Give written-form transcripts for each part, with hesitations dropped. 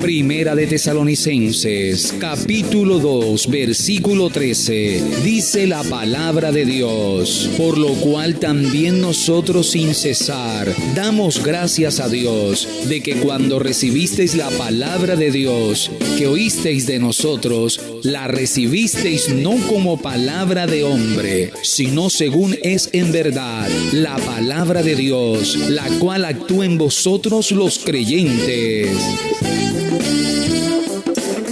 Primera de Tesalonicenses, capítulo 2, versículo 13, dice la palabra de Dios: por lo cual también nosotros sin cesar damos gracias a Dios de que cuando recibisteis la palabra de Dios que oísteis de nosotros, la recibisteis no como palabra de hombre, sino según es en verdad la palabra de Dios, la cual actúa en vosotros los creyentes.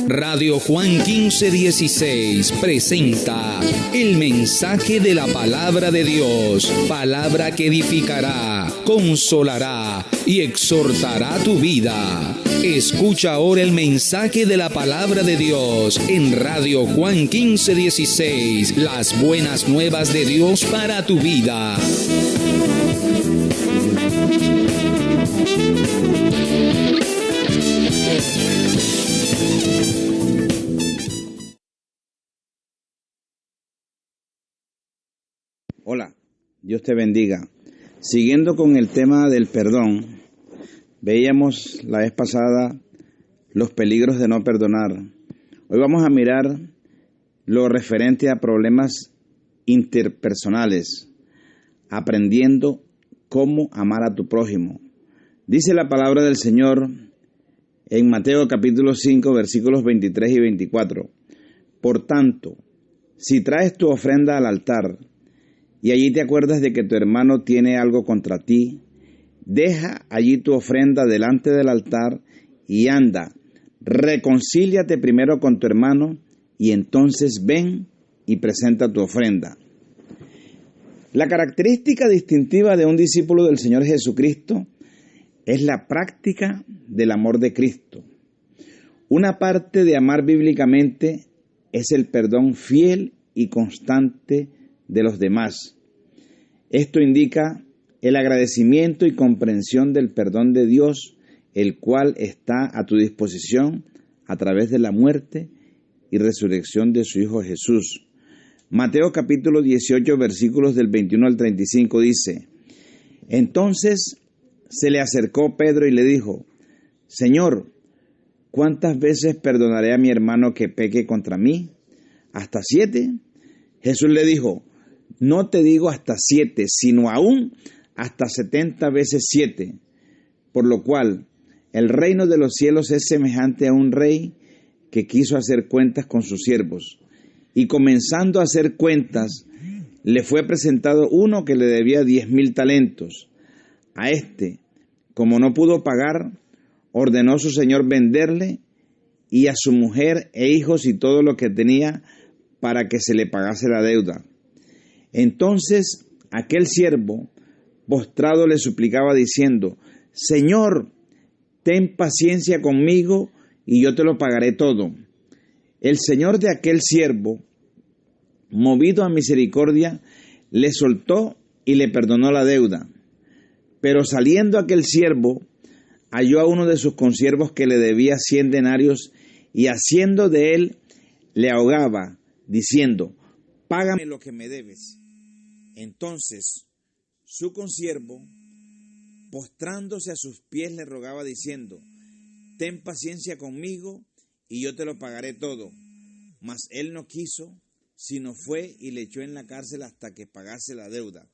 Radio Juan 15:16 presenta el mensaje de la palabra de Dios, palabra que edificará, consolará y exhortará tu vida. Escucha ahora el mensaje de la palabra de Dios en Radio Juan 15:16, las buenas nuevas de Dios para tu vida. Hola, Dios te bendiga. Siguiendo con el tema del perdón, veíamos la vez pasada los peligros de no perdonar. Hoy vamos a mirar lo referente a problemas interpersonales, aprendiendo cómo amar a tu prójimo. Dice la palabra del Señor en Mateo capítulo 5, versículos 23 y 24. Por tanto, si traes tu ofrenda al altar, y allí te acuerdas de que tu hermano tiene algo contra ti, deja allí tu ofrenda delante del altar y anda, reconcíliate primero con tu hermano y entonces ven y presenta tu ofrenda. La característica distintiva de un discípulo del Señor Jesucristo es la práctica del amor de Cristo. Una parte de amar bíblicamente es el perdón fiel y constante de los demás. Esto indica el agradecimiento y comprensión del perdón de Dios, el cual está a tu disposición a través de la muerte y resurrección de su Hijo Jesús. Mateo capítulo 18, versículos del 21 al 35 dice: entonces se le acercó Pedro y le dijo: Señor, ¿cuántas veces perdonaré a mi hermano que peque contra mí? ¿Hasta 7? Jesús le dijo: no te digo hasta 7, sino aún hasta 70 veces 7. Por lo cual, el reino de los cielos es semejante a un rey que quiso hacer cuentas con sus siervos. Y comenzando a hacer cuentas, le fue presentado uno que le debía 10,000 talentos. A este, como no pudo pagar, ordenó su señor venderle y a su mujer e hijos y todo lo que tenía para que se le pagase la deuda. Entonces aquel siervo, postrado, le suplicaba diciendo: Señor, ten paciencia conmigo y yo te lo pagaré todo. El señor de aquel siervo, movido a misericordia, le soltó y le perdonó la deuda. Pero saliendo aquel siervo, halló a uno de sus consiervos que le debía 100 denarios y haciendo de él, le ahogaba, diciendo: págame lo que me debes. Entonces su consiervo, postrándose a sus pies, le rogaba diciendo: ten paciencia conmigo y yo te lo pagaré todo. Mas él no quiso, sino fue y le echó en la cárcel hasta que pagase la deuda.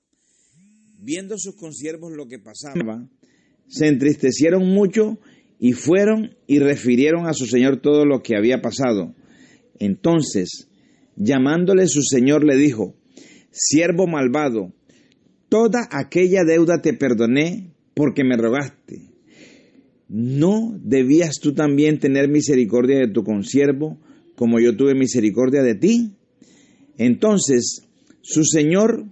Viendo sus consiervos lo que pasaba, se entristecieron mucho y fueron y refirieron a su señor todo lo que había pasado. Entonces, llamándole su señor, le dijo: siervo malvado, toda aquella deuda te perdoné porque me rogaste. ¿No debías tú también tener misericordia de tu consiervo, como yo tuve misericordia de ti? Entonces su señor,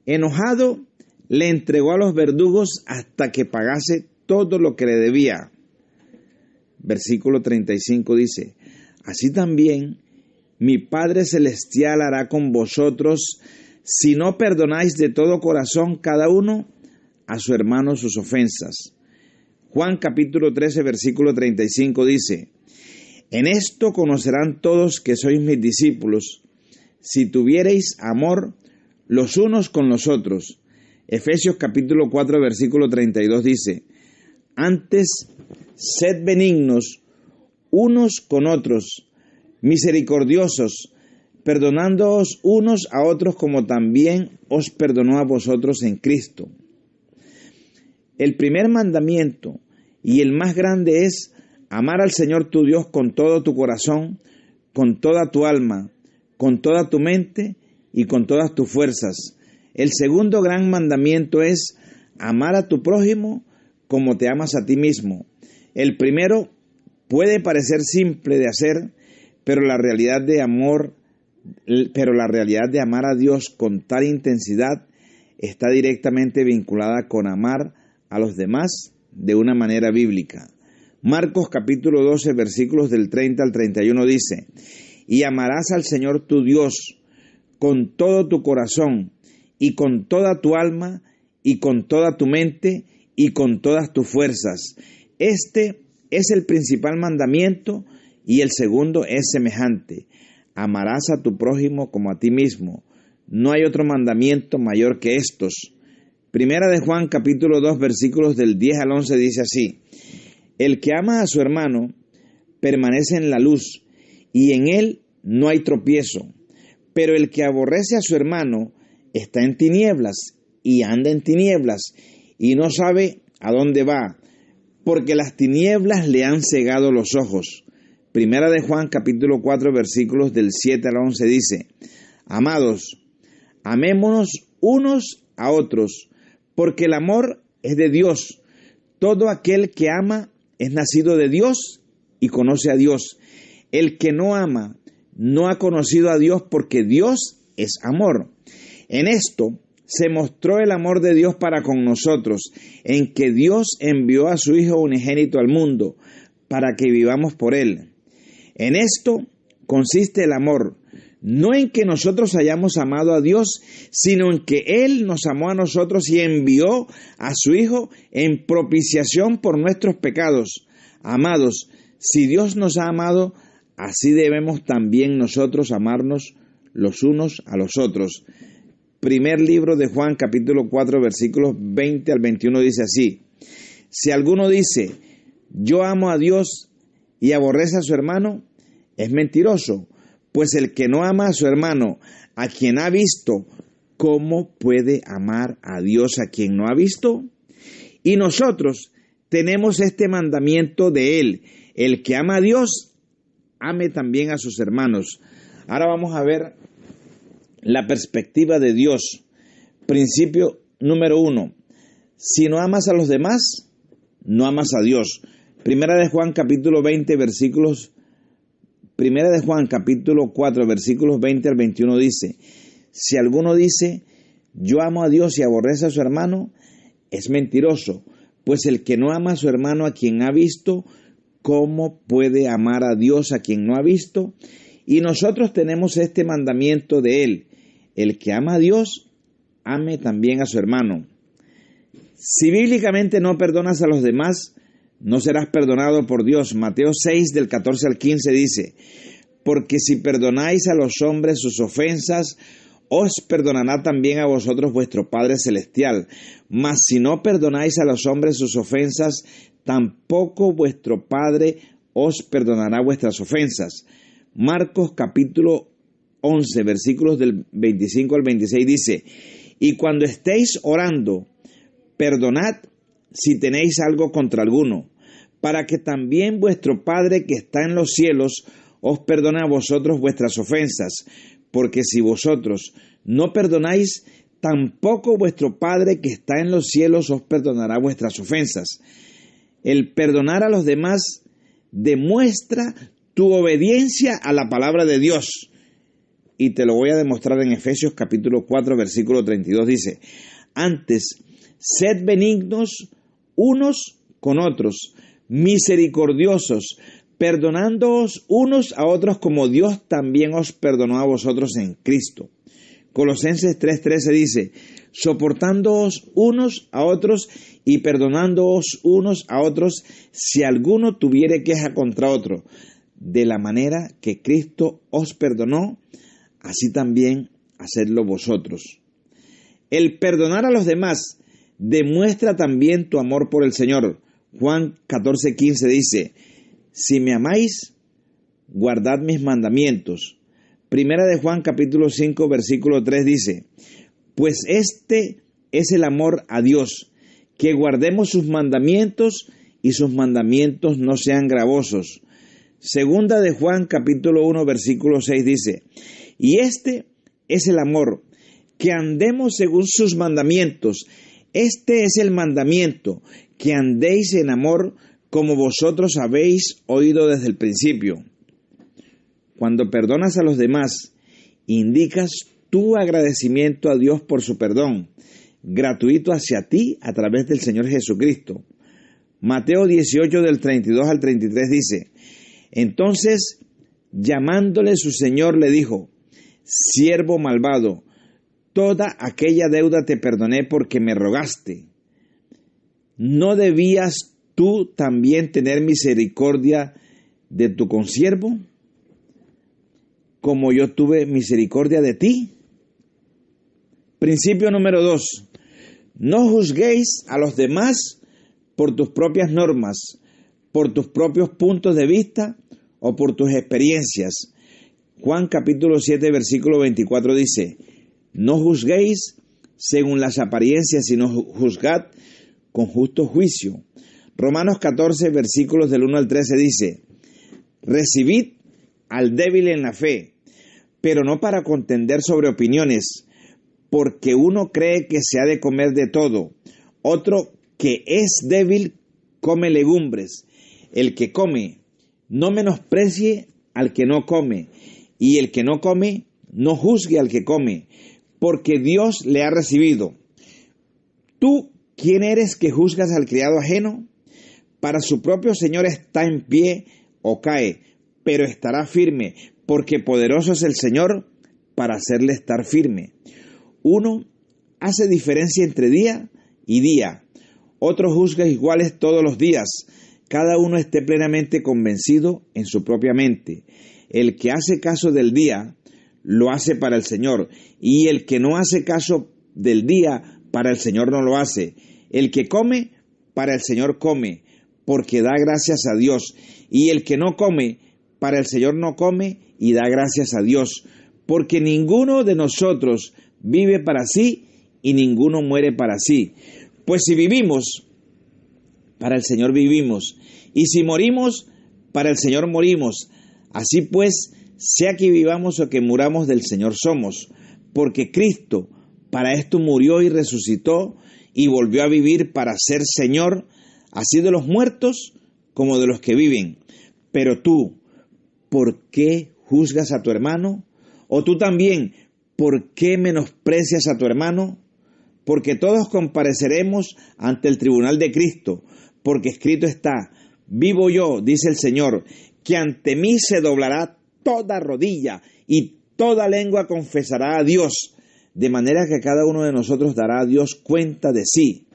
enojado, le entregó a los verdugos hasta que pagase todo lo que le debía. Versículo 35 dice: así también mi Padre Celestial hará con vosotros si no perdonáis de todo corazón cada uno a su hermano sus ofensas. Juan capítulo 13, versículo 35 dice: en esto conocerán todos que sois mis discípulos, si tuviereis amor los unos con los otros. Efesios capítulo 4, versículo 32 dice: Antes, sed benignos unos con otros, misericordiosos, perdonándoos unos a otros como también os perdonó a vosotros en Cristo. El primer mandamiento y el más grande es amar al Señor tu Dios con todo tu corazón, con toda tu alma, con toda tu mente y con todas tus fuerzas. El segundo gran mandamiento es amar a tu prójimo como te amas a ti mismo. El primero puede parecer simple de hacer, pero la realidad de amar a Dios con tal intensidad está directamente vinculada con amar a los demás de una manera bíblica. Marcos capítulo 12, versículos del 30 al 31 dice: y amarás al Señor tu Dios con todo tu corazón y con toda tu alma y con toda tu mente y con todas tus fuerzas. Este es el principal mandamiento y el segundo es semejante: amarás a tu prójimo como a ti mismo. No hay otro mandamiento mayor que estos. Primera de Juan capítulo 2 versículos del 10 al 11 dice así: el que ama a su hermano permanece en la luz y en él no hay tropiezo, pero el que aborrece a su hermano está en tinieblas y anda en tinieblas y no sabe a dónde va, porque las tinieblas le han cegado los ojos. Primera de Juan capítulo 4 versículos del 7 al 11 dice: amados, amémonos unos a otros, porque el amor es de Dios. Todo aquel que ama es nacido de Dios y conoce a Dios. El que no ama no ha conocido a Dios, porque Dios es amor. En esto se mostró el amor de Dios para con nosotros, en que Dios envió a su Hijo unigénito al mundo, para que vivamos por Él. En esto consiste el amor, no en que nosotros hayamos amado a Dios, sino en que Él nos amó a nosotros y envió a su Hijo en propiciación por nuestros pecados. Amados, si Dios nos ha amado, así debemos también nosotros amarnos los unos a los otros. Primer libro de Juan, capítulo 4, versículos 20 al 21 dice así: si alguno dice, yo amo a Dios y aborrece a su hermano, es mentiroso, pues el que no ama a su hermano, a quien ha visto, ¿cómo puede amar a Dios a quien no ha visto? Y nosotros tenemos este mandamiento de Él: el que ama a Dios, ame también a sus hermanos. Ahora vamos a ver la perspectiva de Dios. Principio número 1. Si no amas a los demás, no amas a Dios. Primera de Juan capítulo 4 versículos 20 al 21 dice: si alguno dice, yo amo a Dios y aborrece a su hermano, es mentiroso, pues el que no ama a su hermano a quien ha visto, ¿cómo puede amar a Dios a quien no ha visto? Y nosotros tenemos este mandamiento de Él: el que ama a Dios, ame también a su hermano. Si bíblicamente no perdonas a los demás, no serás perdonado por Dios. Mateo 6, del 14 al 15 dice: porque si perdonáis a los hombres sus ofensas, os perdonará también a vosotros vuestro Padre Celestial. Mas si no perdonáis a los hombres sus ofensas, tampoco vuestro Padre os perdonará vuestras ofensas. Marcos capítulo 11, versículos del 25 al 26 dice: y cuando estéis orando, perdonad si tenéis algo contra alguno, para que también vuestro Padre que está en los cielos os perdone a vosotros vuestras ofensas, porque si vosotros no perdonáis, tampoco vuestro Padre que está en los cielos os perdonará vuestras ofensas. El perdonar a los demás demuestra tu obediencia a la palabra de Dios. Y te lo voy a demostrar en Efesios capítulo 4, versículo 32. Dice: antes, sed benignos unos con otros, misericordiosos, perdonándoos unos a otros como Dios también os perdonó a vosotros en Cristo. Colosenses 3:13 dice: soportándoos unos a otros y perdonándoos unos a otros si alguno tuviere queja contra otro. De la manera que Cristo os perdonó, así también hacedlo vosotros. El perdonar a los demás demuestra también tu amor por el Señor, Juan 14:15 dice, si me amáis, guardad mis mandamientos. Primera de Juan capítulo 5 versículo 3 dice, pues este es el amor a Dios, que guardemos sus mandamientos y sus mandamientos no sean gravosos. Segunda de Juan capítulo 1 versículo 6 dice, y este es el amor, que andemos según sus mandamientos. Este es el mandamiento, que andéis en amor como vosotros habéis oído desde el principio. Cuando perdonas a los demás, indicas tu agradecimiento a Dios por su perdón, gratuito hacia ti a través del Señor Jesucristo. Mateo 18 del 32 al 33 dice, entonces, llamándole su Señor, le dijo, siervo malvado, toda aquella deuda te perdoné porque me rogaste. ¿No debías tú también tener misericordia de tu consiervo, como yo tuve misericordia de ti? Principio número 2. No juzguéis a los demás por tus propias normas, por tus propios puntos de vista o por tus experiencias. Juan capítulo 7 versículo 24 dice, no juzguéis según las apariencias, sino juzgad con justo juicio. Romanos 14 versículos del 1 al 13 dice, recibid al débil en la fe, pero no para contender sobre opiniones, porque uno cree que se ha de comer de todo, otro que es débil come legumbres. El que come, no menosprecie al que no come, y el que no come, no juzgue al que come, porque Dios le ha recibido. ¿Tú quién eres que juzgas al criado ajeno? Para su propio Señor está en pie o cae, pero estará firme, porque poderoso es el Señor para hacerle estar firme. Uno hace diferencia entre día y día, otro juzga iguales todos los días. Cada uno esté plenamente convencido en su propia mente. El que hace caso del día, lo hace para el Señor, y el que no hace caso del día, para el Señor no lo hace. El que come, para el Señor come, porque da gracias a Dios, y el que no come, para el Señor no come, y da gracias a Dios, porque ninguno de nosotros vive para sí, y ninguno muere para sí. Pues si vivimos, para el Señor vivimos, y si morimos, para el Señor morimos. Así pues, sea que vivamos o que muramos, del Señor somos, porque Cristo para esto murió y resucitó y volvió a vivir para ser Señor, así de los muertos como de los que viven. Pero tú, ¿por qué juzgas a tu hermano? O tú también, ¿por qué menosprecias a tu hermano? Porque todos compareceremos ante el tribunal de Cristo, porque escrito está, vivo yo, dice el Señor, que ante mí se doblará toda rodilla y toda lengua confesará a Dios, de manera que cada uno de nosotros dará a Dios cuenta de sí.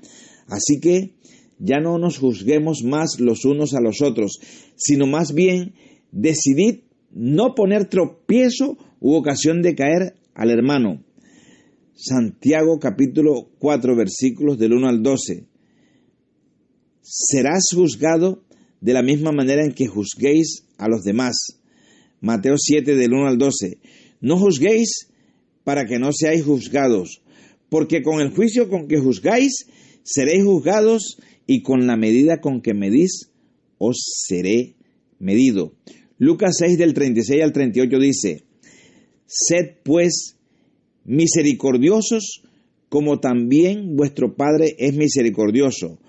Así que ya no nos juzguemos más los unos a los otros, sino más bien decidid no poner tropiezo u ocasión de caer al hermano. Santiago capítulo 4 versículos del 1 al 12. Serás juzgado de la misma manera en que juzguéis a los demás. Mateo 7 del 1 al 12. No juzguéis para que no seáis juzgados, porque con el juicio con que juzgáis seréis juzgados, y con la medida con que medís os seré medido. Lucas 6 del 36 al 38 dice, sed pues misericordiosos, como también vuestro Padre es misericordioso.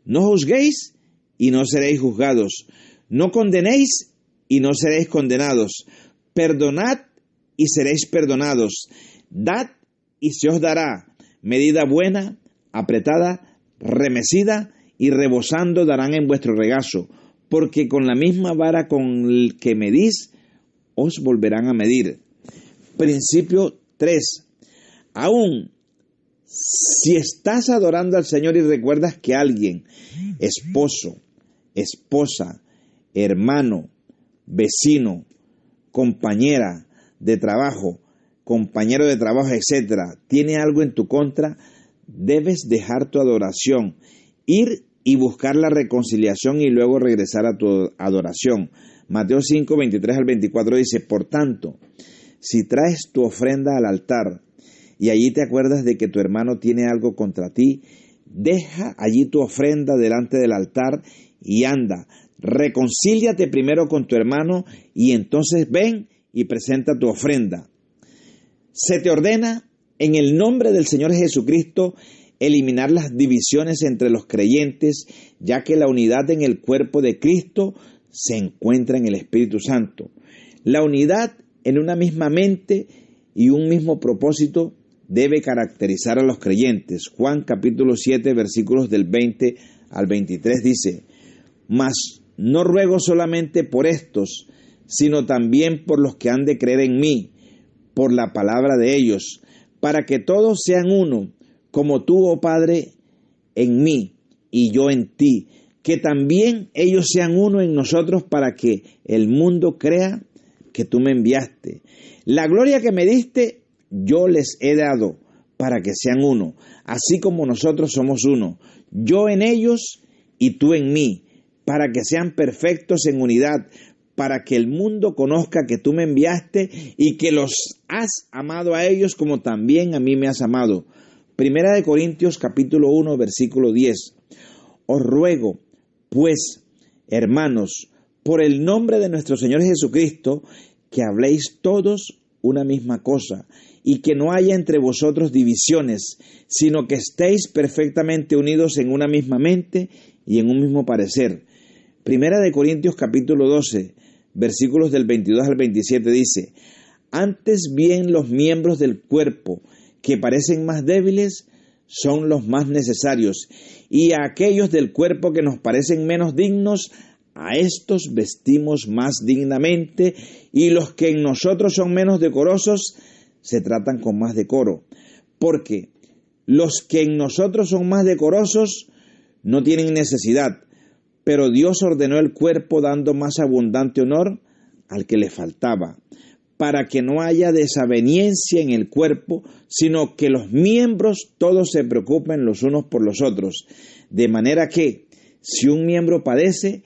No juzguéis y no seréis juzgados. No condenéis y no seréis condenados. Perdonad y seréis perdonados. Dad y se os dará. Medida buena, apretada, remecida y rebosando darán en vuestro regazo. Porque con la misma vara con el que medís, os volverán a medir. Principio 3. Aún si estás adorando al Señor y recuerdas que alguien, esposo, esposa, hermano, vecino, compañera de trabajo, compañero de trabajo, etcétera, tiene algo en tu contra, debes dejar tu adoración, ir y buscar la reconciliación y luego regresar a tu adoración. Mateo 5, 23 al 24 dice, por tanto, si traes tu ofrenda al altar y allí te acuerdas de que tu hermano tiene algo contra ti, deja allí tu ofrenda delante del altar y anda, reconcíliate primero con tu hermano y entonces ven y presenta tu ofrenda. Se te ordena en el nombre del Señor Jesucristo eliminar las divisiones entre los creyentes, ya que la unidad en el cuerpo de Cristo se encuentra en el Espíritu Santo. La unidad en una misma mente y un mismo propósito debe caracterizar a los creyentes. Juan capítulo 7 versículos del 20 al 23 dice, mas no ruego solamente por estos, sino también por los que han de creer en mí, por la palabra de ellos, para que todos sean uno, como tú, oh Padre, en mí y yo en ti, que también ellos sean uno en nosotros para que el mundo crea que tú me enviaste. La gloria que me diste, yo les he dado para que sean uno, así como nosotros somos uno, yo en ellos y tú en mí, para que sean perfectos en unidad, para que el mundo conozca que tú me enviaste y que los has amado a ellos como también a mí me has amado. Primera de Corintios capítulo 1 versículo 10. Os ruego, pues, hermanos, por el nombre de nuestro Señor Jesucristo, que habléis todos una misma cosa, y que no haya entre vosotros divisiones, sino que estéis perfectamente unidos en una misma mente y en un mismo parecer. Primera de Corintios capítulo 12, versículos del 22 al 27 dice, antes bien los miembros del cuerpo que parecen más débiles son los más necesarios, y a aquellos del cuerpo que nos parecen menos dignos, a estos vestimos más dignamente, y los que en nosotros son menos decorosos, se tratan con más decoro. Porque los que en nosotros son más decorosos no tienen necesidad, pero Dios ordenó el cuerpo dando más abundante honor al que le faltaba, para que no haya desaveniencia en el cuerpo, sino que los miembros todos se preocupen los unos por los otros, de manera que, si un miembro padece,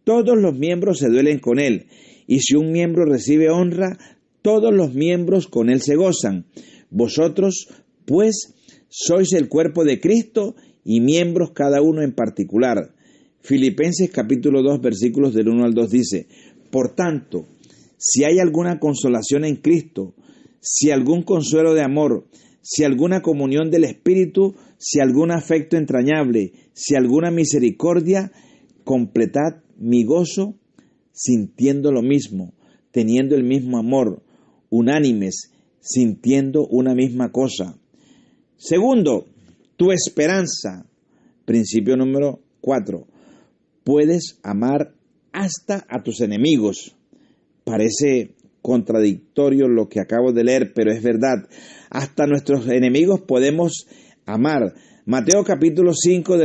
todos los miembros se duelen con él, y si un miembro recibe honra, todos los miembros con él se gozan. Vosotros, pues, sois el cuerpo de Cristo y miembros cada uno en particular. Filipenses capítulo 2 versículos del 1 al 2 dice, por tanto, si hay alguna consolación en Cristo, si algún consuelo de amor, si alguna comunión del Espíritu, si algún afecto entrañable, si alguna misericordia, completad mi gozo sintiendo lo mismo, teniendo el mismo amor, unánimes, sintiendo una misma cosa. Segundo, tu esperanza. Principio número 4. Puedes amar hasta a tus enemigos. Parece contradictorio lo que acabo de leer, pero es verdad. Hasta nuestros enemigos podemos amar. Mateo capítulo 5,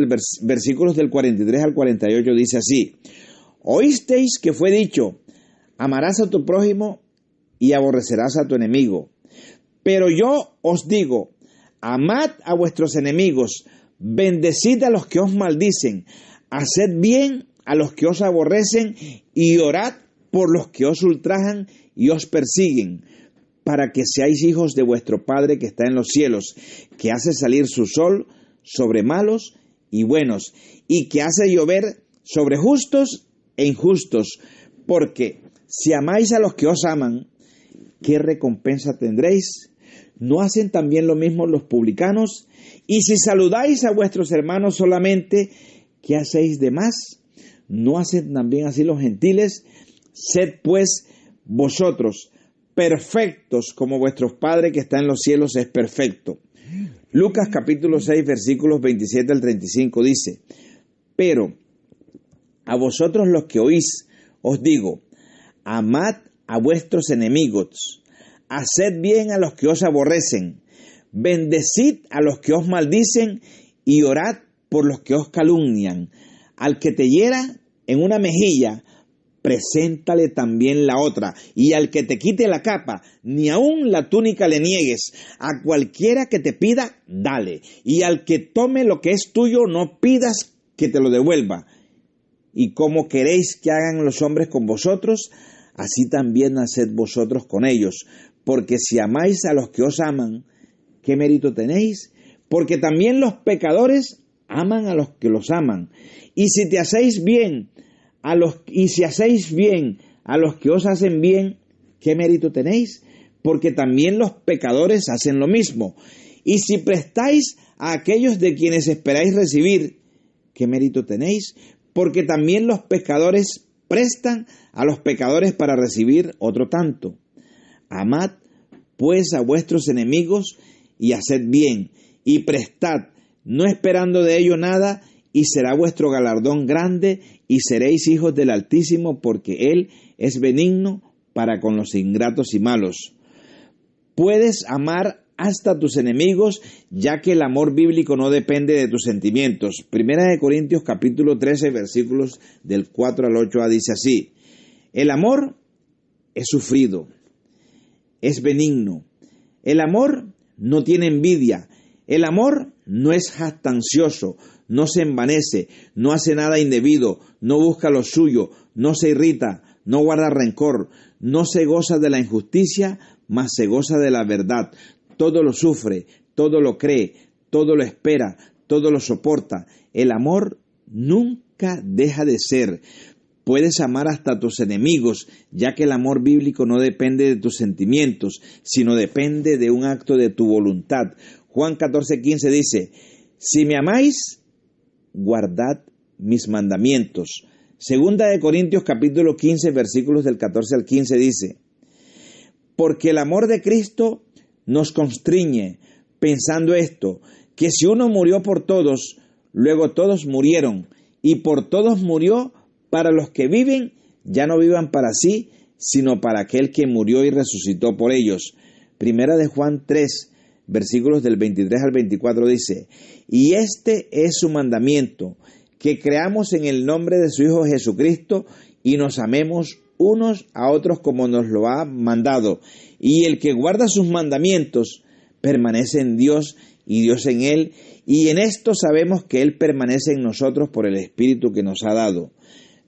versículos del 43 al 48 dice así, oísteis que fue dicho, amarás a tu prójimo y aborrecerás a tu enemigo. Pero yo os digo, amad a vuestros enemigos, bendecid a los que os maldicen, haced bien a los que os aborrecen y orad por los que os ultrajan y os persiguen, para que seáis hijos de vuestro Padre que está en los cielos, que hace salir su sol sobre malos y buenos, y que hace llover sobre justos e injustos, porque si amáis a los que os aman, ¿qué recompensa tendréis? ¿No hacen también lo mismo los publicanos? Y si saludáis a vuestros hermanos solamente, ¿qué hacéis de más? ¿No hacen también así los gentiles? Sed pues vosotros perfectos como vuestro Padre que está en los cielos es perfecto. Lucas capítulo 6 versículos 27 al 35 dice, pero a vosotros los que oís os digo, amad a vuestros enemigos, haced bien a los que os aborrecen, bendecid a los que os maldicen y orad por los que os calumnian. Al que te hiera en una mejilla, preséntale también la otra, y al que te quite la capa, ni aun la túnica le niegues. A cualquiera que te pida, dale, y al que tome lo que es tuyo, no pidas que te lo devuelva. Y como queréis que hagan los hombres con vosotros, así también haced vosotros con ellos. Porque si amáis a los que os aman, ¿qué mérito tenéis? Porque también los pecadores aman a los que los aman. Y si hacéis bien a los que os hacen bien, ¿qué mérito tenéis? Porque también los pecadores hacen lo mismo. Y si prestáis a aquellos de quienes esperáis recibir, ¿qué mérito tenéis? Porque también los pecadores prestan a los pecadores para recibir otro tanto. Amad pues a vuestros enemigos y haced bien, y prestad, no esperando de ello nada, y será vuestro galardón grande, y seréis hijos del Altísimo, porque Él es benigno para con los ingratos y malos. Puedes amar hasta tus enemigos, ya que el amor bíblico no depende de tus sentimientos. Primera de Corintios capítulo 13, versículos del 4 al 8a dice así: el amor es sufrido, es benigno. El amor no tiene envidia. El amor no es jactancioso, no se envanece, no hace nada indebido, no busca lo suyo, no se irrita, no guarda rencor, no se goza de la injusticia, mas se goza de la verdad. Todo lo sufre, todo lo cree, todo lo espera, todo lo soporta. El amor nunca deja de ser. Puedes amar hasta a tus enemigos, ya que el amor bíblico no depende de tus sentimientos, sino depende de un acto de tu voluntad. Juan 14:15 dice: si me amáis, guardad mis mandamientos. Segunda de Corintios capítulo 15, versículos del 14 al 15 dice: porque el amor de Cristo nos constriñe, pensando esto, que si uno murió por todos, luego todos murieron, y por todos murió, para los que viven, ya no vivan para sí, sino para aquel que murió y resucitó por ellos. Primera de Juan 3, versículos del 23 al 24 dice: y este es su mandamiento, que creamos en el nombre de su Hijo Jesucristo, y nos amemos unos a otros como nos lo ha mandado. Y el que guarda sus mandamientos permanece en Dios y Dios en él, y en esto sabemos que él permanece en nosotros por el Espíritu que nos ha dado.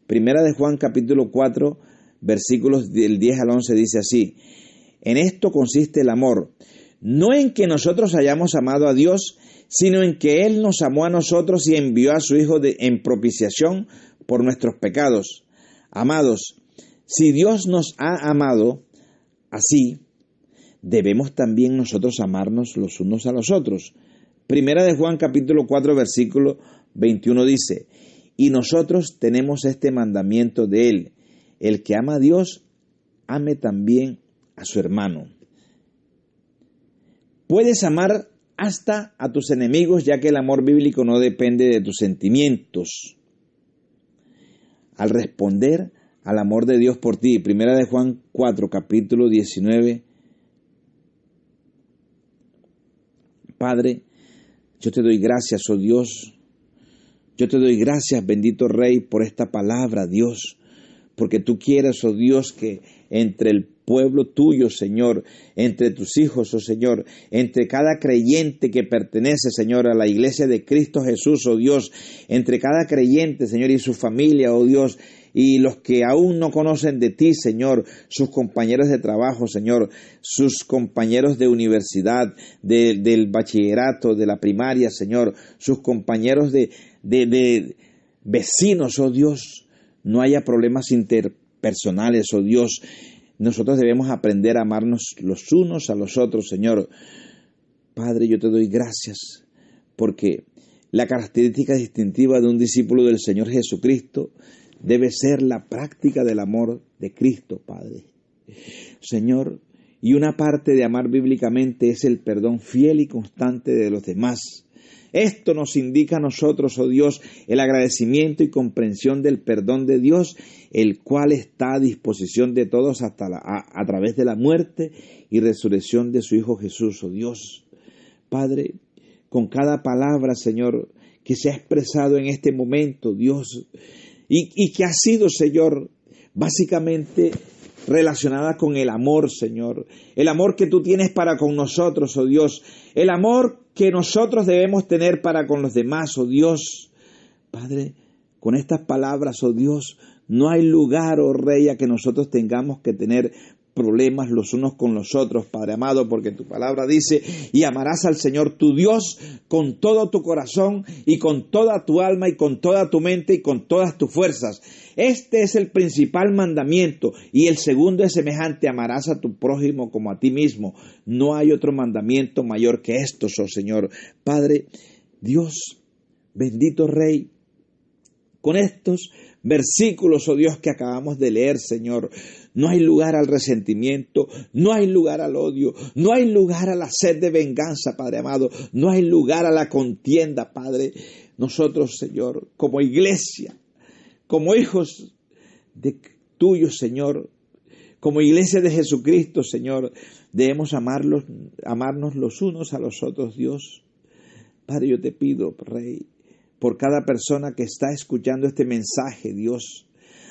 Primera de Juan capítulo 4, versículos del 10 al 11 dice así: en esto consiste el amor, no en que nosotros hayamos amado a Dios, sino en que Él nos amó a nosotros y envió a su Hijo en propiciación por nuestros pecados. Amados, si Dios nos ha amado así, debemos también nosotros amarnos los unos a los otros. Primera de Juan capítulo 4 versículo 21 dice: y nosotros tenemos este mandamiento de Él: el que ama a Dios, ame también a su hermano. Puedes amar hasta a tus enemigos, ya que el amor bíblico no depende de tus sentimientos. Al responder al amor de Dios por ti, Primera de Juan 4, capítulo 19, Padre, yo te doy gracias, oh Dios. Yo te doy gracias, bendito Rey, por esta palabra, Dios, porque tú quieres, oh Dios, que entre el pueblo tuyo, Señor, entre tus hijos, oh Señor, entre cada creyente que pertenece, Señor, a la iglesia de Cristo Jesús, oh Dios, entre cada creyente, Señor, y su familia, oh Dios, y los que aún no conocen de ti, Señor, sus compañeros de trabajo, Señor, sus compañeros de universidad, del bachillerato, de la primaria, Señor, sus compañeros de vecinos, oh Dios, no haya problemas interpersonales, oh Dios. Nosotros debemos aprender a amarnos los unos a los otros, Señor. Padre, yo te doy gracias porque la característica distintiva de un discípulo del Señor Jesucristo debe ser la práctica del amor de Cristo, Padre. Señor, y una parte de amar bíblicamente es el perdón fiel y constante de los demás. Esto nos indica a nosotros, oh Dios, el agradecimiento y comprensión del perdón de Dios, el cual está a disposición de todos hasta a través de la muerte y resurrección de su Hijo Jesús, oh Dios. Padre, con cada palabra, Señor, que se ha expresado en este momento, Dios, y que ha sido, Señor, básicamente relacionada con el amor, Señor, el amor que tú tienes para con nosotros, oh Dios, el amor que nosotros debemos tener para con los demás, oh Dios. Padre, con estas palabras, oh Dios, no hay lugar, oh Rey, a que nosotros tengamos que tener problemas los unos con los otros, Padre amado, porque tu palabra dice: y amarás al Señor tu Dios con todo tu corazón y con toda tu alma y con toda tu mente y con todas tus fuerzas. Este es el principal mandamiento, y el segundo es semejante: amarás a tu prójimo como a ti mismo. No hay otro mandamiento mayor que estos, oh Señor. Padre, Dios, bendito Rey, con estos versículos, oh Dios, que acabamos de leer, Señor, no hay lugar al resentimiento, no hay lugar al odio, no hay lugar a la sed de venganza, Padre amado, no hay lugar a la contienda, Padre. Nosotros, Señor, como iglesia, como hijos de tuyos, Señor, como iglesia de Jesucristo, Señor, debemos amarnos los unos a los otros, Dios. Padre, yo te pido, Rey, por cada persona que está escuchando este mensaje, Dios,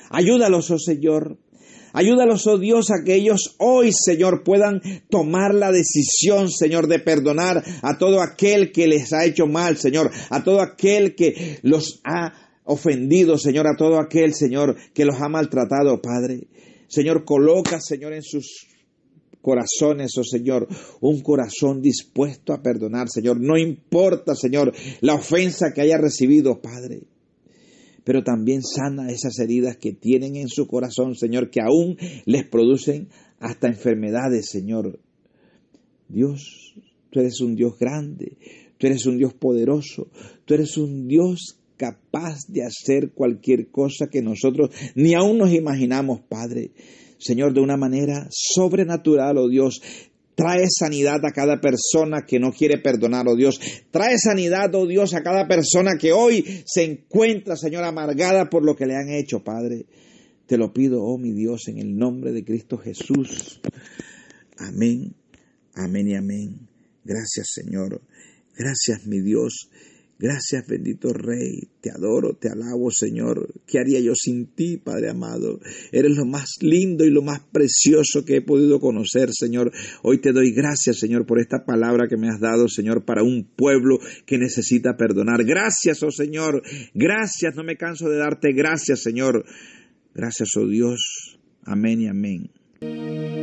ayúdalos, oh Señor. Ayúdalos, oh Dios, a que ellos hoy, Señor, puedan tomar la decisión, Señor, de perdonar a todo aquel que les ha hecho mal, Señor, a todo aquel que los ha ofendido, Señor, a todo aquel, Señor, que los ha maltratado, Padre. Señor, coloca, Señor, en sus corazones, oh Señor, un corazón dispuesto a perdonar, Señor. No importa, Señor, la ofensa que haya recibido, Padre, pero también sana esas heridas que tienen en su corazón, Señor, que aún les producen hasta enfermedades, Señor. Dios, tú eres un Dios grande, tú eres un Dios poderoso, tú eres un Dios capaz de hacer cualquier cosa que nosotros ni aún nos imaginamos, Padre. Señor, de una manera sobrenatural, oh Dios, trae sanidad a cada persona que no quiere perdonar, oh Dios. Trae sanidad, oh Dios, a cada persona que hoy se encuentra, Señor, amargada por lo que le han hecho, Padre. Te lo pido, oh mi Dios, en el nombre de Cristo Jesús. Amén, amén y amén. Gracias, Señor. Gracias, mi Dios. Gracias, bendito Rey, te adoro, te alabo, Señor. ¿Qué haría yo sin ti, Padre amado? Eres lo más lindo y lo más precioso que he podido conocer, Señor. Hoy te doy gracias, Señor, por esta palabra que me has dado, Señor, para un pueblo que necesita perdonar. Gracias, oh Señor, gracias, no me canso de darte gracias, Señor. Gracias, oh Dios. Amén y amén.